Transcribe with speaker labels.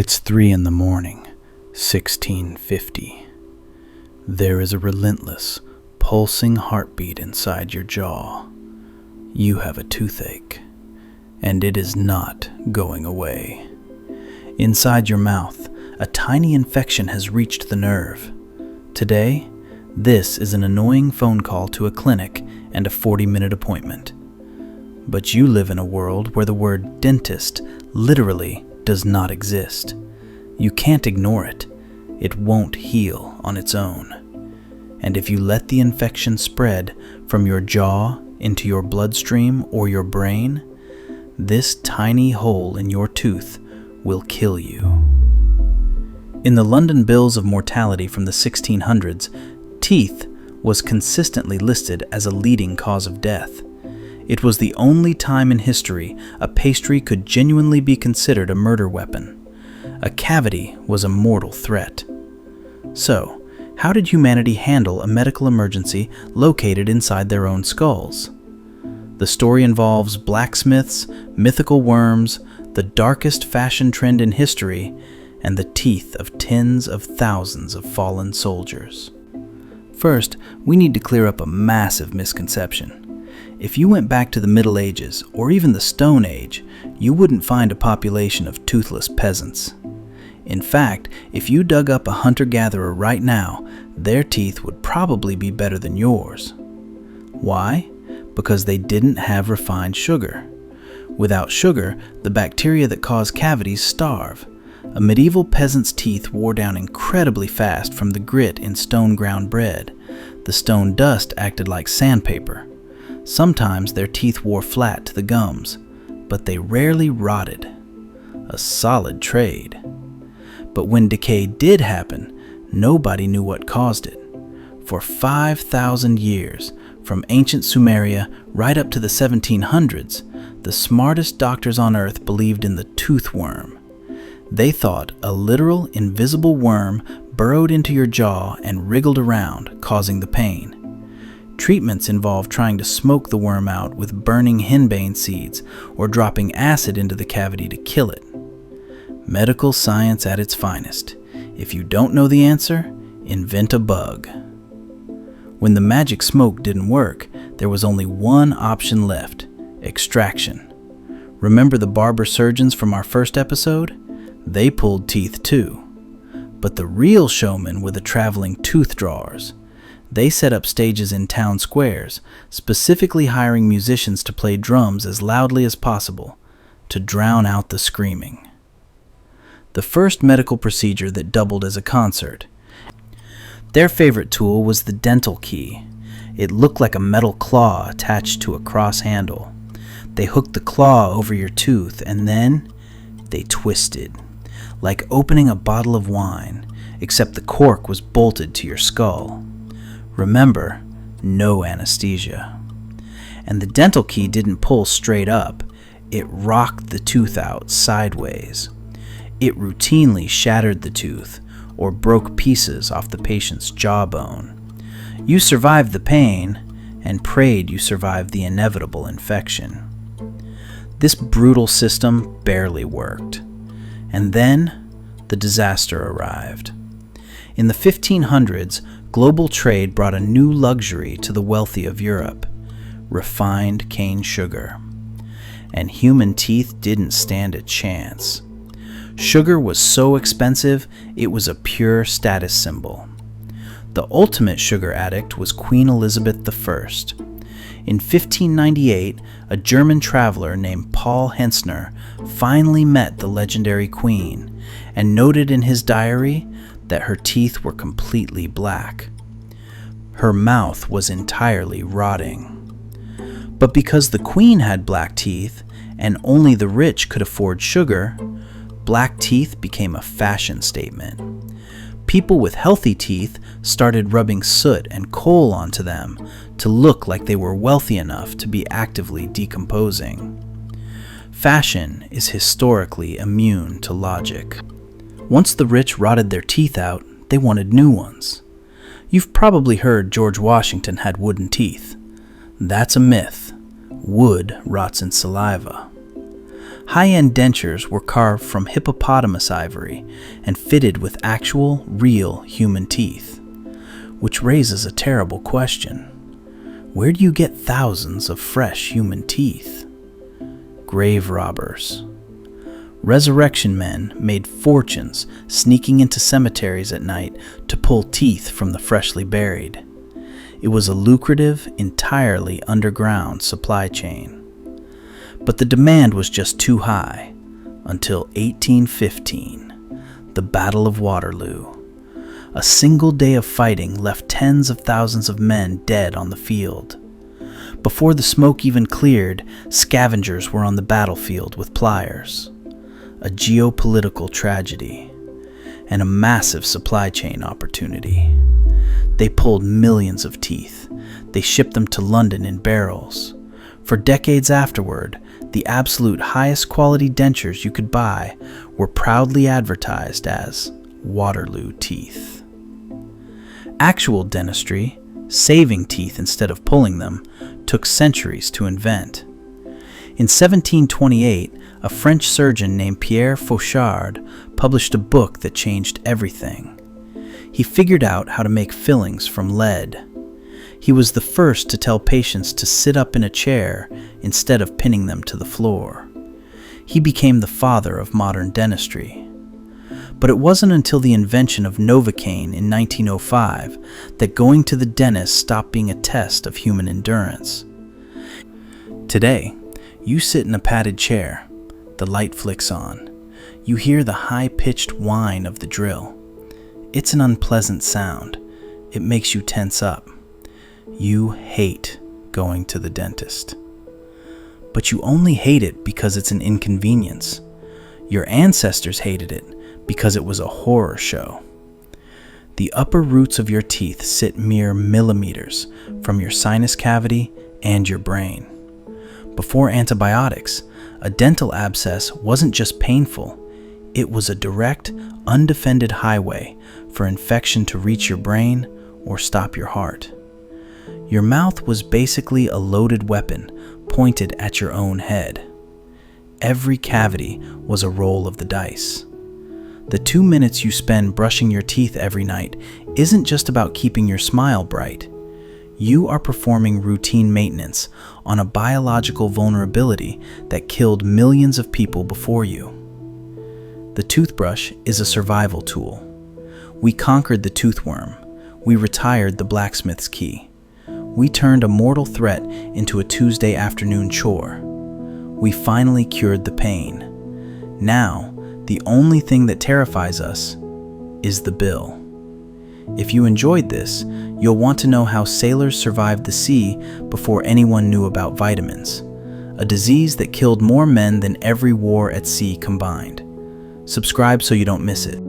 Speaker 1: It's 3 in the morning, 1650. There is a relentless, pulsing heartbeat inside your jaw. You have a toothache, and it is not going away. Inside your mouth, a tiny infection has reached the nerve. Today, this is an annoying phone call to a clinic and a 40-minute appointment. But you live in a world where the word dentist literally does not exist. You can't ignore it. It won't heal on its own. And if you let the infection spread from your jaw into your bloodstream or your brain, this tiny hole in your tooth will kill you. In the London bills of mortality from the 1600s, teeth was consistently listed as a leading cause of death. It was the only time in history a pastry could genuinely be considered a murder weapon. A cavity was a mortal threat. So, how did humanity handle a medical emergency located inside their own skulls? The story involves blacksmiths, mythical worms, the darkest fashion trend in history, and the teeth of tens of thousands of fallen soldiers. First, we need to clear up a massive misconception. If you went back to the Middle Ages, or even the Stone Age, you wouldn't find a population of toothless peasants. In fact, if you dug up a hunter-gatherer right now, their teeth would probably be better than yours. Why? Because they didn't have refined sugar. Without sugar, the bacteria that cause cavities starve. A medieval peasant's teeth wore down incredibly fast from the grit in stone-ground bread. The stone dust acted like sandpaper. Sometimes their teeth wore flat to the gums, but they rarely rotted. A solid trade. But when decay did happen, nobody knew what caused it. For 5,000 years, from ancient Sumeria right up to the 1700s, the smartest doctors on Earth believed in the tooth worm. They thought a literal, invisible worm burrowed into your jaw and wriggled around, causing the pain. Treatments involved trying to smoke the worm out with burning henbane seeds or dropping acid into the cavity to kill it. Medical science at its finest. If you don't know the answer, invent a bug. When the magic smoke didn't work, there was only one option left: extraction. Remember the barber-surgeons from our first episode? They pulled teeth too. But the real showmen were the traveling tooth drawers. They set up stages in town squares, specifically hiring musicians to play drums as loudly as possible, to drown out the screaming. The first medical procedure that doubled as a concert. Their favorite tool was the dental key. It looked like a metal claw attached to a cross handle. They hooked the claw over your tooth and then they twisted, like opening a bottle of wine, except the cork was bolted to your skull. Remember, no anesthesia. And the dental key didn't pull straight up. It rocked the tooth out sideways. It routinely shattered the tooth or broke pieces off the patient's jawbone. You survived the pain and prayed you survived the inevitable infection. This brutal system barely worked. And then the disaster arrived. In the 1500s, global trade brought a new luxury to the wealthy of Europe: refined cane sugar. And human teeth didn't stand a chance. Sugar was so expensive, it was a pure status symbol. The ultimate sugar addict was Queen Elizabeth I. In 1598, a German traveler named Paul Hensner finally met the legendary queen and noted in his diary that her teeth were completely black. Her mouth was entirely rotting. But because the queen had black teeth and only the rich could afford sugar, black teeth became a fashion statement. People with healthy teeth started rubbing soot and coal onto them to look like they were wealthy enough to be actively decomposing. Fashion is historically immune to logic. Once the rich rotted their teeth out, they wanted new ones. You've probably heard George Washington had wooden teeth. That's a myth. Wood rots in saliva. High-end dentures were carved from hippopotamus ivory and fitted with actual, real human teeth. Which raises a terrible question. Where do you get thousands of fresh human teeth? Grave robbers. Resurrection men made fortunes sneaking into cemeteries at night to pull teeth from the freshly buried. It was a lucrative, entirely underground supply chain. But the demand was just too high until 1815, the Battle of Waterloo. A single day of fighting left tens of thousands of men dead on the field. Before the smoke even cleared, scavengers were on the battlefield with pliers. A geopolitical tragedy and a massive supply chain opportunity. They pulled millions of teeth. They shipped them to London in barrels. For decades afterward, the absolute highest quality dentures you could buy were proudly advertised as Waterloo teeth. Actual dentistry, saving teeth instead of pulling them, took centuries to invent. In 1728, a French surgeon named Pierre Fauchard published a book that changed everything. He figured out how to make fillings from lead. He was the first to tell patients to sit up in a chair instead of pinning them to the floor. He became the father of modern dentistry. But it wasn't until the invention of Novocaine in 1905 that going to the dentist stopped being a test of human endurance. Today, you sit in a padded chair. The light flicks on. You hear the high-pitched whine of the drill. It's an unpleasant sound. It makes you tense up. You hate going to the dentist. But you only hate it because it's an inconvenience. Your ancestors hated it because it was a horror show. The upper roots of your teeth sit mere millimeters from your sinus cavity and your brain. Before antibiotics, a dental abscess wasn't just painful, it was a direct, undefended highway for infection to reach your brain or stop your heart. Your mouth was basically a loaded weapon pointed at your own head. Every cavity was a roll of the dice. The 2 minutes you spend brushing your teeth every night isn't just about keeping your smile bright. You are performing routine maintenance on a biological vulnerability that killed millions of people before you. The toothbrush is a survival tool. We conquered the toothworm. We retired the blacksmith's key. We turned a mortal threat into a Tuesday afternoon chore. We finally cured the pain. Now, the only thing that terrifies us is the bill. If you enjoyed this, you'll want to know how sailors survived the sea before anyone knew about vitamins, a disease that killed more men than every war at sea combined. Subscribe so you don't miss it.